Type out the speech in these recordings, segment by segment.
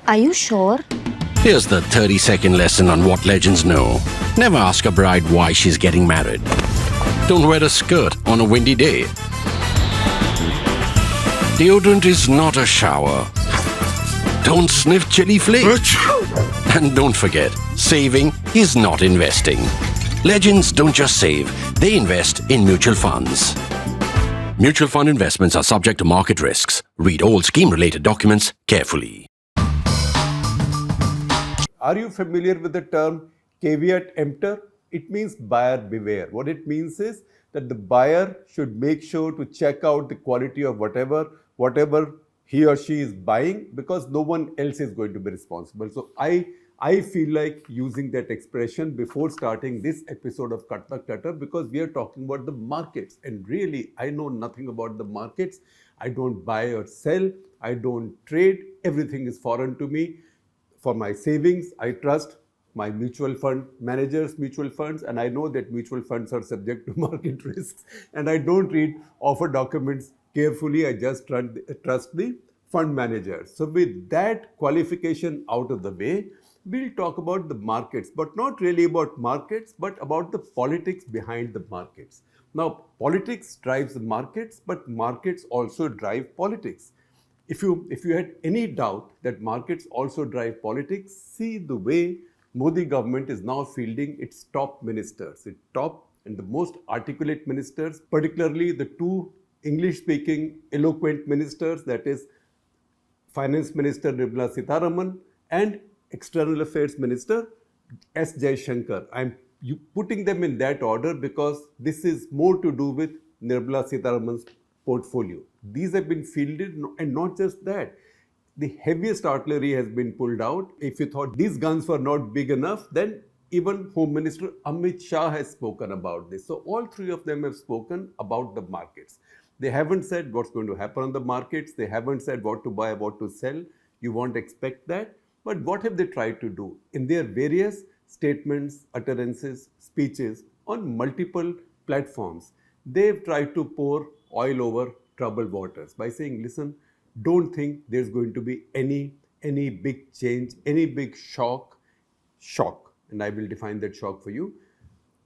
Are you sure? Here's the 30-second lesson on what legends know. Never ask a bride why she's getting married. Don't wear a skirt on a windy day. Deodorant is not a shower. Don't sniff chili flakes. And don't forget, saving is not investing. Legends don't just save, they invest in mutual funds. Mutual fund investments are subject to market risks. Read all scheme-related documents carefully. Are you familiar with the term caveat emptor? It means buyer beware. What it means is that the buyer should make sure to check out the quality of whatever he or she is buying, because no one else is going to be responsible. So I feel like using that expression before starting this episode of Cut The Clutter, because we are talking about the markets. And really, I know nothing about the markets. I don't buy or sell. I don't trade. Everything is foreign to me. For my savings, I trust my mutual fund managers, mutual funds, and I know that mutual funds are subject to market risks. And I don't read offer documents carefully. I just trust the fund manager. So with that qualification out of the way, we'll talk about the markets, but not really about markets, but about the politics behind the markets. Now, politics drives the markets, but markets also drive politics. If you had any doubt that markets also drive politics, see the way Modi government is now fielding its top ministers, its top and the most articulate ministers, particularly the two English-speaking eloquent ministers, that is Finance Minister Nirmala Sitharaman and External Affairs Minister S. Jaishankar. I'm putting them in that order because this is more to do with Nirmala Sitharaman's portfolio. These have been fielded, and not just that. The heaviest artillery has been pulled out. If you thought these guns were not big enough, then even Home Minister Amit Shah has spoken about this. So all three of them have spoken about the markets. They haven't said what's going to happen on the markets. They haven't said what to buy, what to sell. You won't expect that. But what have they tried to do? In their various statements, utterances, speeches on multiple platforms, they've tried to pour oil over troubled waters by saying, listen, don't think there's going to be any big change, any big shock, and I will define that shock for you.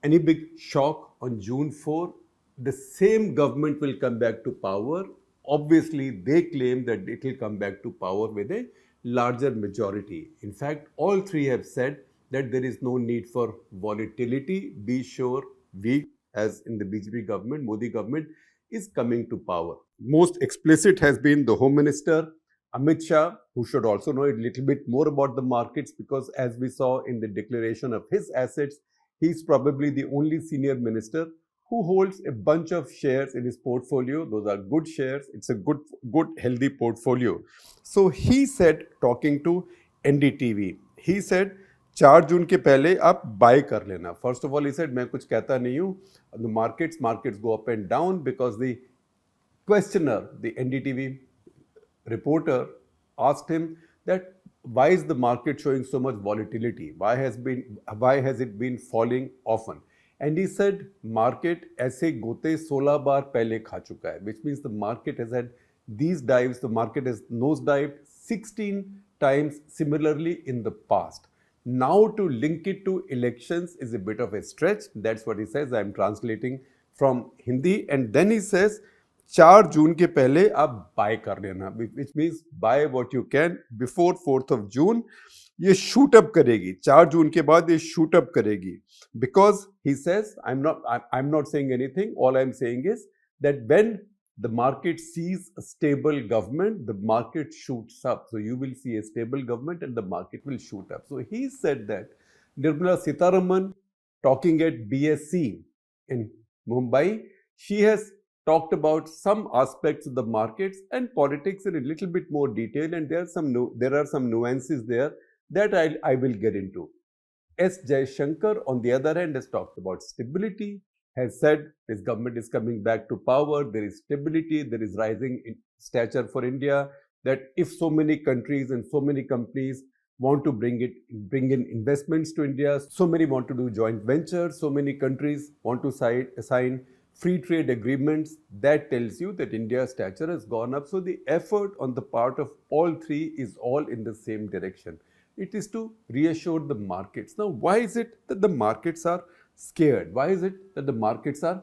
Any big shock on June 4, the same government will come back to power. Obviously, they claim that it will come back to power with a larger majority. In fact, all three have said that there is no need for volatility. Be sure we, as in the BJP government, Modi government, is coming to power. Most explicit has been the Home Minister, Amit Shah, who should also know a little bit more about the markets, because as we saw in the declaration of his assets, he's probably the only senior minister who holds a bunch of shares in his portfolio. Those are good shares. It's a good healthy portfolio. So he said, talking to NDTV, he said, 4 जून के पहले आप bye कर लेना. First of all, he said, मैं कुछ कहता नहीं हूँ. The markets go up and down because the questioner, the NDTV reporter, asked him that why is the market showing so much volatility? Why has it been falling often? And he said, market ऐसे गोते 16 बार पहले खा चुका है, which means the market has had these dives. The market has nosedived 16 times similarly in the past. Now to link it to elections is a bit of a stretch. That's what he says. I'm translating from Hindi. And then he says, 4 जून के पहले आप buy कर लेना, which means buy what you can before 4th of June. ये shoot up करेगी. 4 जून के बाद ये shoot up करेगी. Because he says, I'm not saying anything. All I'm saying is that when the market sees a stable government, the market shoots up. So you will see a stable government and the market will shoot up. So he said that. Nirmala Sitharaman, talking at BSC in Mumbai, she has talked about some aspects of the markets and politics in a little bit more detail, and there are some nuances there that I will get into. S. Jaishankar, on the other hand, has talked about stability, has said his government is coming back to power, there is stability, there is rising in stature for India, that if so many countries and so many companies want to bring in investments to India, so many want to do joint ventures, so many countries want to sign free trade agreements, that tells you that India's stature has gone up. So the effort on the part of all three is all in the same direction. It is to reassure the markets. Now, why is it that the markets are scared? Why is it that the markets are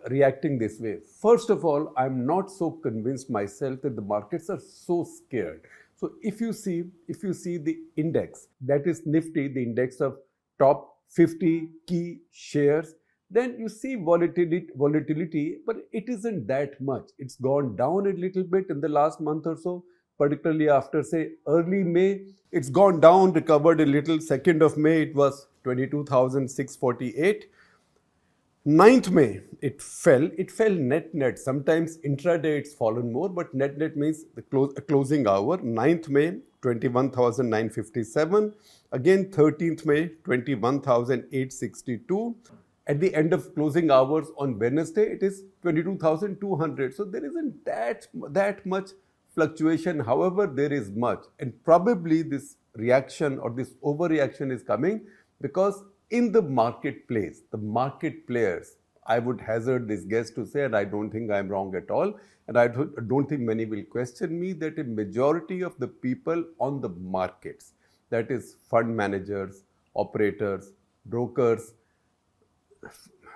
reacting this way? First of all, I'm not so convinced myself that the markets are so scared. So if you see the index, that is Nifty, the index of top 50 key shares, then you see volatility, but it isn't that much. It's gone down a little bit in the last month or so, particularly after, say, early May. It's gone down, recovered a little. 2nd of May, it was 22,648. 9th May, it fell. It fell net. Sometimes intraday it's fallen more, but net means the closing hour. 9th May, 21,957. Again, 13th May, 21,862. At the end of closing hours on Wednesday, it is 22,200. So there isn't that much fluctuation. However, there is much. And probably this reaction or this overreaction is coming because in the marketplace, the market players, I would hazard this guess to say, and I don't think I'm wrong at all, and I don't think many will question me, that a majority of the people on the markets, that is fund managers, operators, brokers,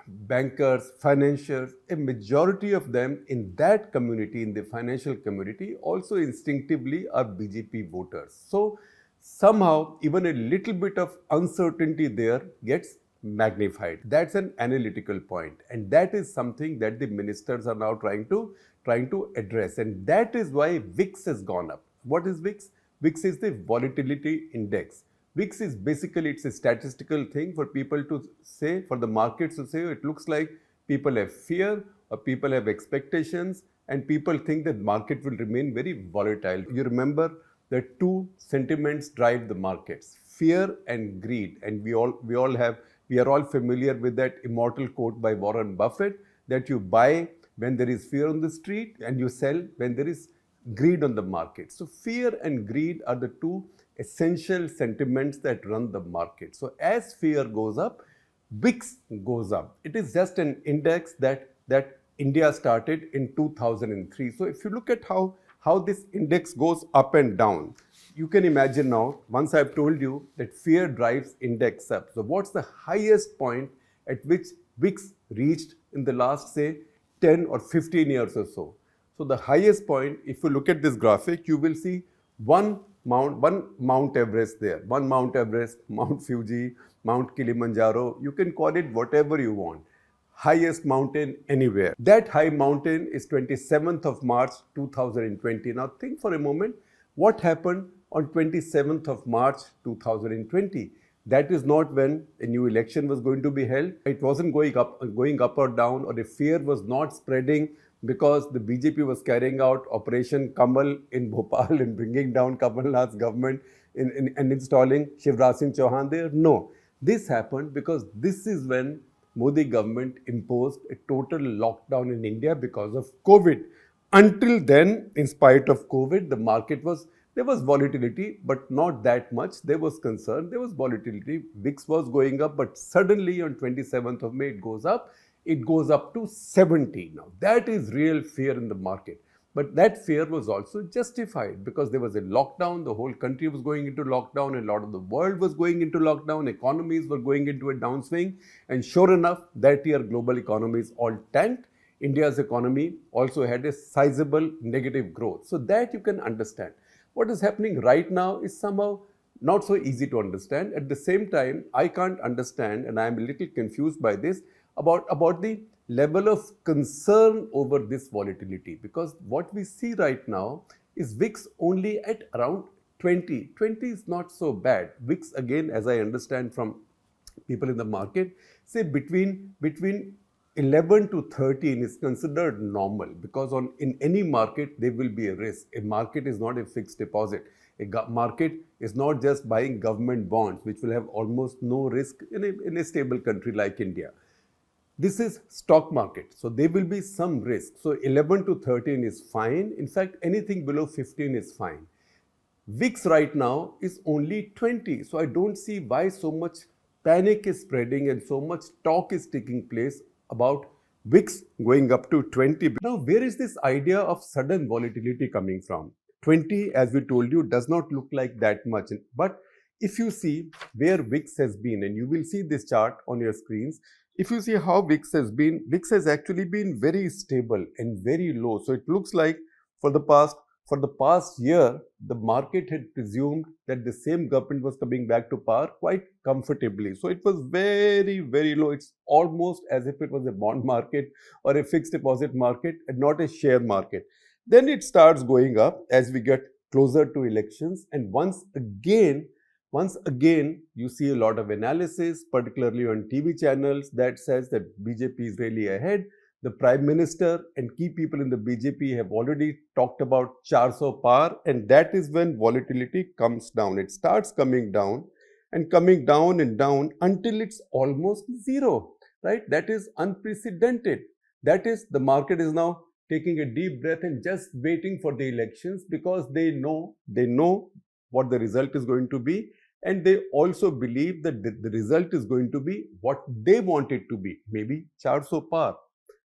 bankers, financiers, a majority of them in that community, in the financial community, also instinctively are BJP voters. So somehow even a little bit of uncertainty there gets magnified. That's an analytical point, and that is something that the ministers are now trying to address, and that is why VIX has gone up. What is VIX? VIX is the volatility index. VIX is basically, it's a statistical thing for people to say, for the markets to say, it looks like people have fear or people have expectations and people think that market will remain very volatile. You remember that two sentiments drive the markets, fear and greed. And we are all familiar with that immortal quote by Warren Buffett, that you buy when there is fear on the street and you sell when there is greed on the market. So fear and greed are the two essential sentiments that run the market. So as fear goes up, VIX goes up. It is just an index that India started in 2003. So if you look at how this index goes up and down, you can imagine now, once I've told you that fear drives index up. So what's the highest point at which VIX reached in the last, say, 10 or 15 years or so? So the highest point, if you look at this graphic, you will see one Mount Everest there. One Mount Everest, Mount Fuji, Mount Kilimanjaro, you can call it whatever you want. Highest mountain anywhere. That high mountain is 27th of March 2020. Now think for a moment, what happened on 27th of March 2020? That is not when a new election was going to be held. It wasn't going up or down, or the fear was not spreading because the BJP was carrying out Operation Kamal in Bhopal and bringing down Kamal Nath's government and installing Shivraj Singh Chauhan there. No, this happened because this is when Modi government imposed a total lockdown in India because of COVID. Until then, in spite of COVID, the market there was volatility, but not that much. There was concern, there was volatility. VIX was going up, but suddenly on 27th of May, it goes up. It goes up to 70 now. That is real fear in the market. But that fear was also justified because there was a lockdown. The whole country was going into lockdown. A lot of the world was going into lockdown. Economies were going into a downswing. And sure enough, that year global economies all tanked. India's economy also had a sizable negative growth. So that you can understand. What is happening right now is somehow not so easy to understand. At the same time, I can't understand, and I'm a little confused by this, about the level of concern over this volatility, because what we see right now is VIX only at around 20. 20 is not so bad. VIX, again, as I understand from people in the market, say between 11 to 13 is considered normal, because in any market there will be a risk. A market is not a fixed deposit. A market is not just buying government bonds, which will have almost no risk in a stable country like India. This is stock market, so there will be some risk. So 11 to 13 is fine. In fact, anything below 15 is fine. VIX right now is only 20. So I don't see why so much panic is spreading and so much talk is taking place about VIX going up to 20. Now, where is this idea of sudden volatility coming from? 20, as we told you, does not look like that much. But if you see where VIX has been, and you will see this chart on your screens, if you see how VIX has been, VIX has actually been very stable and very low. So it looks like for the past year, the market had presumed that the same government was coming back to power quite comfortably. So it was very, very low. It's almost as if it was a bond market or a fixed deposit market and not a share market. Then it starts going up as we get closer to elections. And once again, you see a lot of analysis, particularly on TV channels, that says that BJP is really ahead. The Prime Minister and key people in the BJP have already talked about 400 par, and that is when volatility comes down. It starts coming down and coming down and down until it's almost zero, right? That is unprecedented. That is, the market is now taking a deep breath and just waiting for the elections because they know what the result is going to be. And they also believe that the result is going to be what they want it to be, maybe 400 par.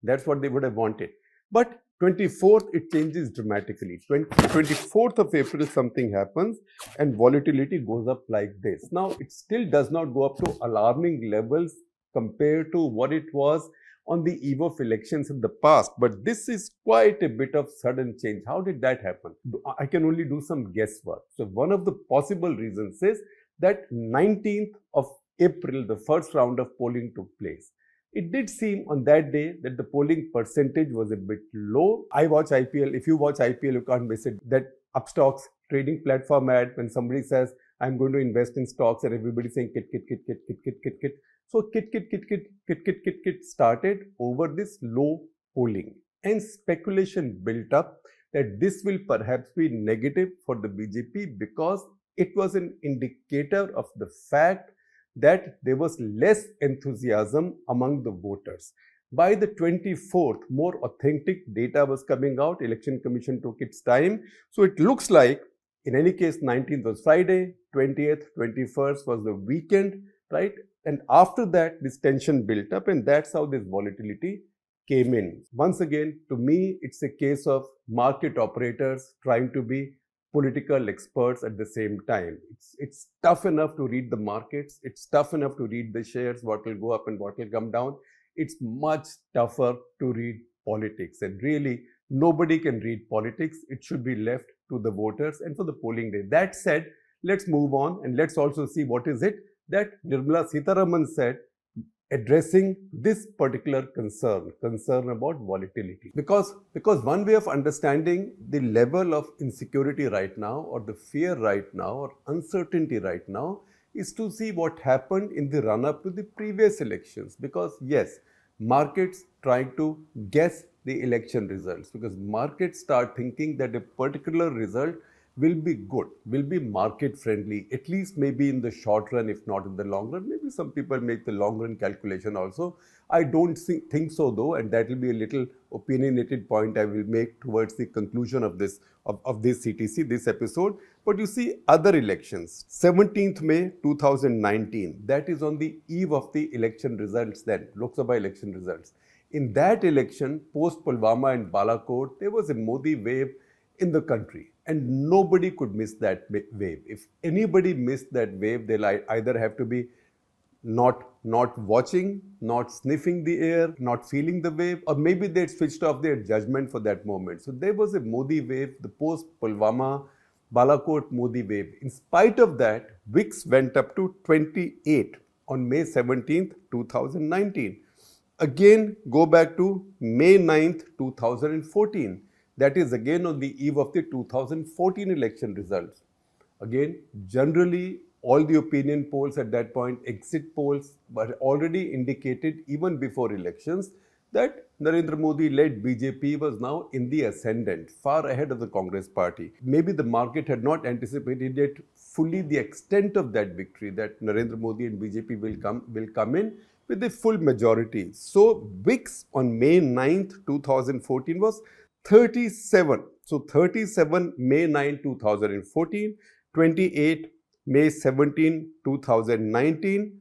That's what they would have wanted. But 24th, it changes dramatically. 24th of April, something happens and volatility goes up like this. Now, it still does not go up to alarming levels compared to what it was on the eve of elections in the past. But this is quite a bit of sudden change. How did that happen? I can only do some guesswork. So one of the possible reasons is that 19th of April, the first round of polling took place. It did seem on that day that the polling percentage was a bit low. I watch IPL. If you watch IPL, you can't miss it. That Upstocks trading platform ad when somebody says, I'm going to invest in stocks, and everybody's saying kit, kit, kit, kit, kit, kit, kit, kit. So kit started over this low polling. And speculation built up that this will perhaps be negative for the BJP because it was an indicator of the fact that there was less enthusiasm among the voters. By the 24th, more authentic data was coming out. Election Commission took its time. So it looks like, in any case, 19th was Friday, 20th, 21st was the weekend, right? And after that, this tension built up, and that's how this volatility came in. Once again, to me, it's a case of market operators trying to be political experts at the same time. It's tough enough to read the markets. It's tough enough to read the shares, what will go up and what will come down. It's much tougher to read politics. And really, nobody can read politics. It should be left to the voters and for the polling day. That said, let's move on and let's also see what is it that Nirmala Sitharaman said addressing this particular concern about volatility. Because one way of understanding the level of insecurity right now, or the fear right now, or uncertainty right now, is to see what happened in the run-up to the previous elections. Because yes, markets trying to guess the election results, because markets start thinking that a particular result will be good, will be market friendly, at least maybe in the short run, if not in the long run. Maybe some people make the long run calculation also. I don't think so though, and that will be a little opinionated point I will make towards the conclusion of this CTC, this episode. But you see, other elections, 17th May 2019, that is on the eve of the election results then, Lok Sabha election results. In that election, post Pulwama and Balakot, there was a Modi wave in the country, and nobody could miss that wave. If anybody missed that wave, they'll either have to be not watching, not sniffing the air, not feeling the wave, or maybe they'd switched off their judgment for that moment. So there was a Modi wave, the post Pulwama Balakot Modi wave. In spite of that, VIX went up to 28 on May 17th, 2019. Again, go back to May 9th, 2014. That is again on the eve of the 2014 election results. Again, generally, all the opinion polls at that point, exit polls, were already indicated even before elections that Narendra Modi-led BJP was now in the ascendant, far ahead of the Congress party. Maybe the market had not anticipated yet fully the extent of that victory, that Narendra Modi and BJP will come in with a full majority. So VIX on May 9th, 2014 was 37. So 37 May 9, 2014, 28 May 17, 2019,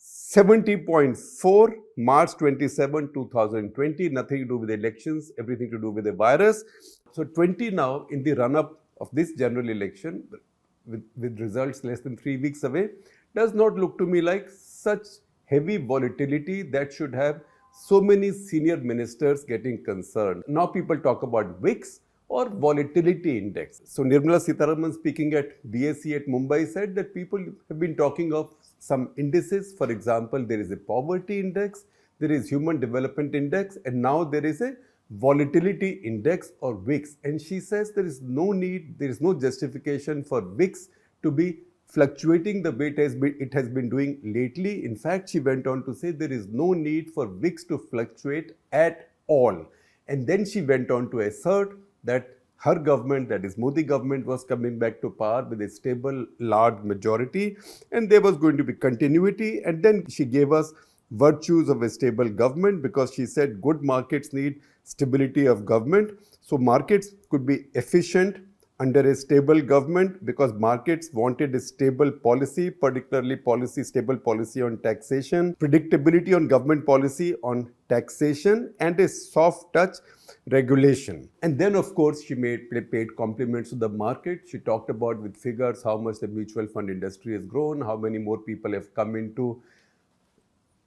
70.4, March 27, 2020, nothing to do with elections, everything to do with the virus. So 20 now in the run-up of this general election, with results less than 3 weeks away, does not look to me like such heavy volatility that should have so many senior ministers getting concerned. Now people talk about VIX or volatility index. So Nirmala Sitharaman, speaking at BSE at Mumbai, said that people have been talking of some indices. For example, there is a poverty index, there is human development index, and now there is a volatility index or VIX. And she says there is no need, there is no justification for VIX to be fluctuating the way it has been doing lately. In fact, she went on to say there is no need for VIX to fluctuate at all. And then she went on to assert that her government, that is Modi government, was coming back to power with a stable, large majority, and there was going to be continuity. And then she gave us virtues of a stable government, because she said good markets need stability of government. So markets could be efficient under a stable government, because markets wanted a stable policy, particularly stable policy on taxation, predictability on government policy on taxation, and a soft touch regulation. And then, of course, she paid compliments to the market. She talked about with figures how much the mutual fund industry has grown, how many more people have come into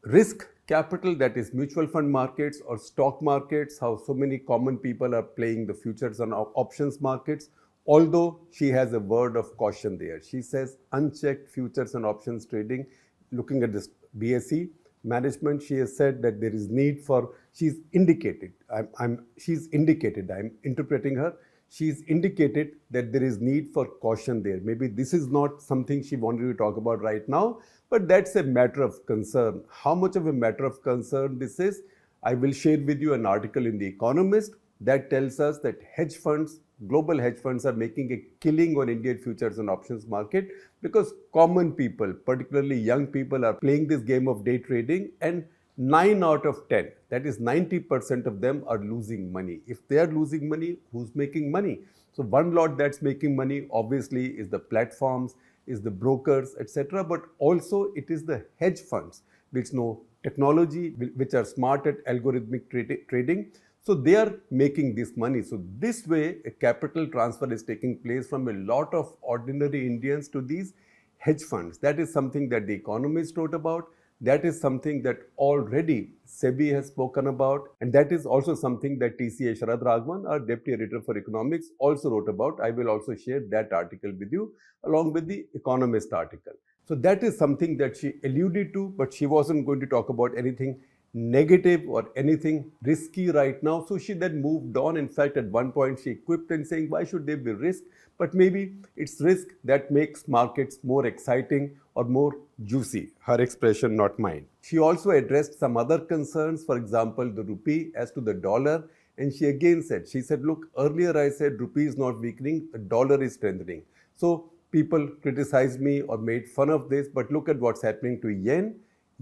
risk capital, that is mutual fund markets or stock markets, how so many common people are playing the futures and options markets. Although she has a word of caution there. She says unchecked futures and options trading, looking at this BSE management, she has said that there is need for, she's indicated, I'm interpreting her, she's indicated that there is need for caution there. Maybe this is not something she wanted to talk about right now, but that's a matter of concern. How much of a matter of concern this is, I will share with you an article in The Economist that tells us that hedge funds, global hedge funds, are making a killing on Indian futures and options market, because common people, particularly young people, are playing this game of day trading, and 9 out of 10, that is 90% of them, are losing money. If they are losing money, who's making money? So one lot that's making money obviously is the platforms, is the brokers, etc. But also it is the hedge funds which know technology, which are smart at algorithmic trading. So they are making this money. So this way, a capital transfer is taking place from a lot of ordinary Indians to these hedge funds. That is something that The Economist wrote about. That is something that already SEBI has spoken about. And that is also something that TCA Sharad Raghavan, our Deputy Editor for Economics, also wrote about. I will also share that article with you along with The Economist article. So that is something that she alluded to, but she wasn't going to talk about anything negative or anything risky right now. So she then moved on. In fact, at one point she quipped and saying, why should there be risk? But maybe it's risk that makes markets more exciting or more juicy. Her expression, not mine. She also addressed some other concerns, for example, the rupee as to the dollar. And she again said, she said, look, earlier I said rupee is not weakening, the dollar is strengthening. So people criticized me or made fun of this, but look at what's happening to yen.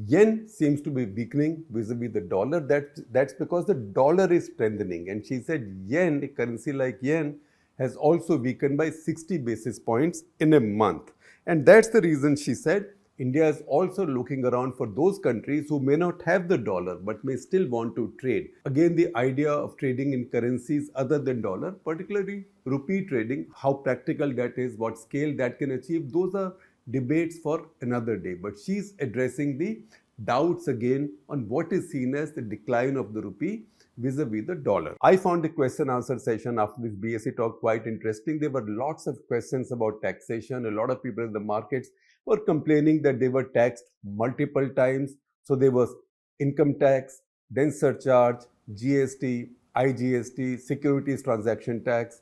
Yen seems to be weakening vis-a-vis the dollar. That's because the dollar is strengthening. And she said yen, a currency like yen, has also weakened by 60 basis points in a month. And that's the reason she said India is also looking around for those countries who may not have the dollar but may still want to trade. Again, the idea of trading in currencies other than dollar, particularly rupee trading, how practical that is, what scale that can achieve, those are debates for another day. But she's addressing the doubts again on what is seen as the decline of the rupee vis-a-vis the dollar. I found the question answer session after this BSE talk quite interesting. There were lots of questions about taxation. A lot of people in the markets were complaining that they were taxed multiple times. So there was income tax, then surcharge, GST, IGST, securities transaction tax,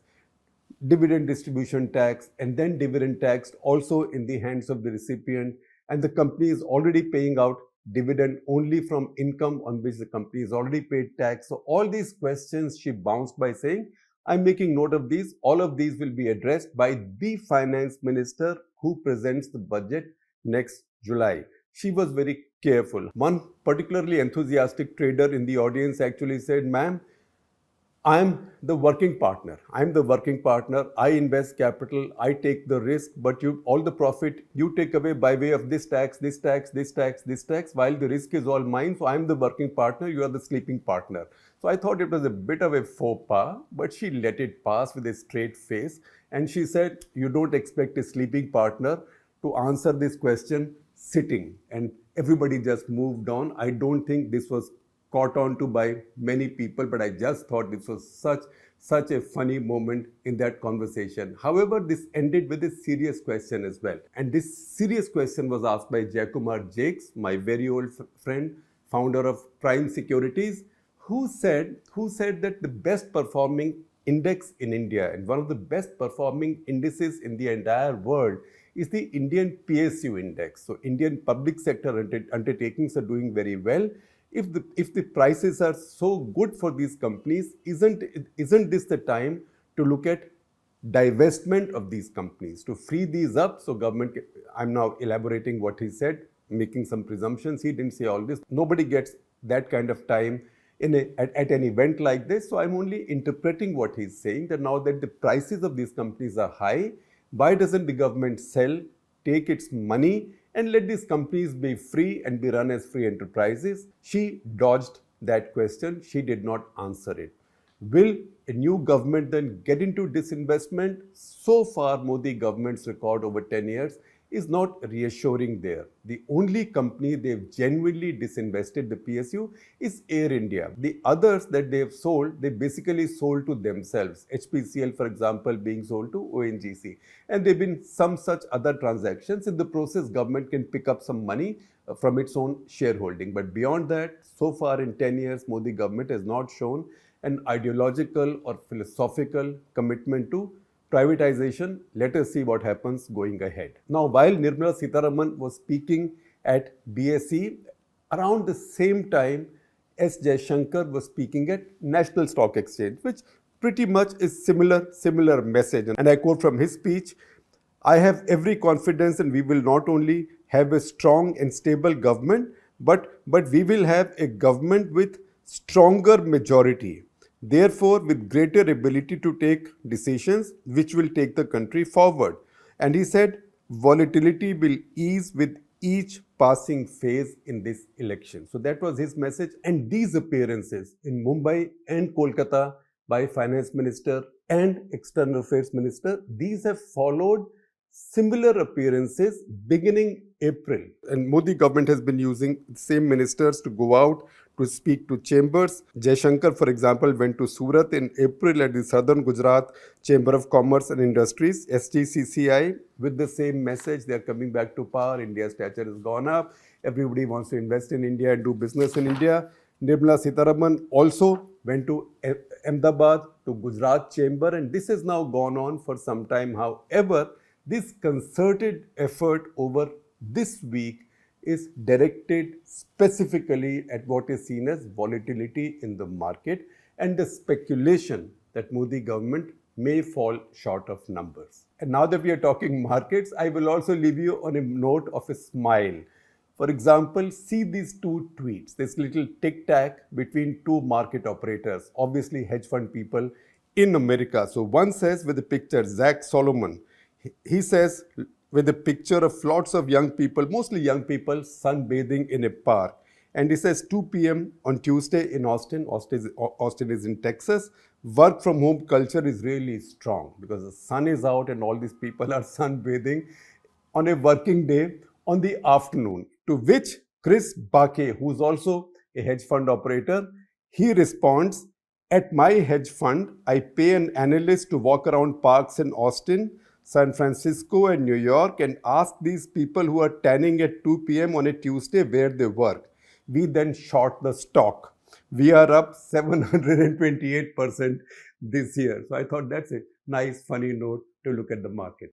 dividend distribution tax, and then dividend tax also in the hands of the recipient, and the company is already paying out dividend only from income on which the company is already paid tax. So all these questions she bounced by saying, I'm making note of these. All of these will be addressed by the finance minister who presents the budget next July. She was very careful. One particularly enthusiastic trader in the audience actually said, ma'am, I'm the working partner. I'm the working partner. I invest capital. I take the risk, but all the profit you take away by way of this tax, this tax, this tax, this tax, while the risk is all mine. So I'm the working partner. You are the sleeping partner. So I thought it was a bit of a faux pas, but she let it pass with a straight face. And she said, you don't expect a sleeping partner to answer this question sitting. And everybody just moved on. I don't think this was caught on to by many people, but I just thought this was such a funny moment in that conversation. However, this ended with a serious question as well. And this serious question was asked by Jayakumar Jakes, my very old friend, founder of Prime Securities, who said that the best performing index in India and one of the best performing indices in the entire world is the Indian PSU index. So Indian public sector undertakings are doing very well. If the prices are so good for these companies, isn't this the time to look at divestment of these companies, to free these up so government I'm now elaborating what he said, making some presumptions. He didn't say all this. Nobody gets that kind of time at an event like this. So I'm only interpreting what he's saying, that now that the prices of these companies are high, why doesn't the government sell, take its money, and let these companies be free and be run as free enterprises? She dodged that question. She did not answer it. Will a new government then get into disinvestment? So far, Modi government's record over 10 years is not reassuring there. The only company they've genuinely disinvested, the PSU, is Air India. The others that they've sold, they basically sold to themselves. HPCL, for example, being sold to ONGC. And there have been some such other transactions. In the process, government can pick up some money from its own shareholding. But beyond that, so far in 10 years, Modi government has not shown an ideological or philosophical commitment to privatization. Let us see what happens going ahead. Now, while Nirmala Sitharaman was speaking at BSE, around the same time, S. Jaishankar was speaking at National Stock Exchange, which pretty much is similar message. And I quote from his speech, I have every confidence and we will not only have a strong and stable government, but we will have a government with stronger majority. Therefore, with greater ability to take decisions which will take the country forward. And he said, volatility will ease with each passing phase in this election. So that was his message. And these appearances in Mumbai and Kolkata by Finance Minister and External Affairs Minister, these have followed similar appearances beginning April. And Modi government has been using the same ministers to go out to speak to chambers. Jaishankar, for example, went to Surat in April at the Southern Gujarat Chamber of Commerce and Industries, STCCI, with the same message. They are coming back to power. India's stature has gone up. Everybody wants to invest in India and do business in India. Nirmala Sitharaman also went to Ahmedabad, to Gujarat Chamber, and this has now gone on for some time. However, this concerted effort over this week is directed specifically at what is seen as volatility in the market and the speculation that Modi government may fall short of numbers. And now that we are talking markets, I will also leave you on a note of a smile. For example, see these two tweets, this little tic-tac between two market operators, obviously hedge fund people in America. So one says with the picture, Zach Solomon, he says with a picture of lots of young people, mostly young people, sunbathing in a park. And he says 2 p.m. on Tuesday in Austin. Austin is in Texas. Work from home culture is really strong because the sun is out and all these people are sunbathing on a working day on the afternoon. To which Chris Bakke, who's also a hedge fund operator, he responds, at my hedge fund, I pay an analyst to walk around parks in Austin, San Francisco and New York and ask these people who are tanning at 2 p.m. on a Tuesday where they work. We then short the stock. We are up 728% this year. So I thought that's a nice, funny note to look at the market.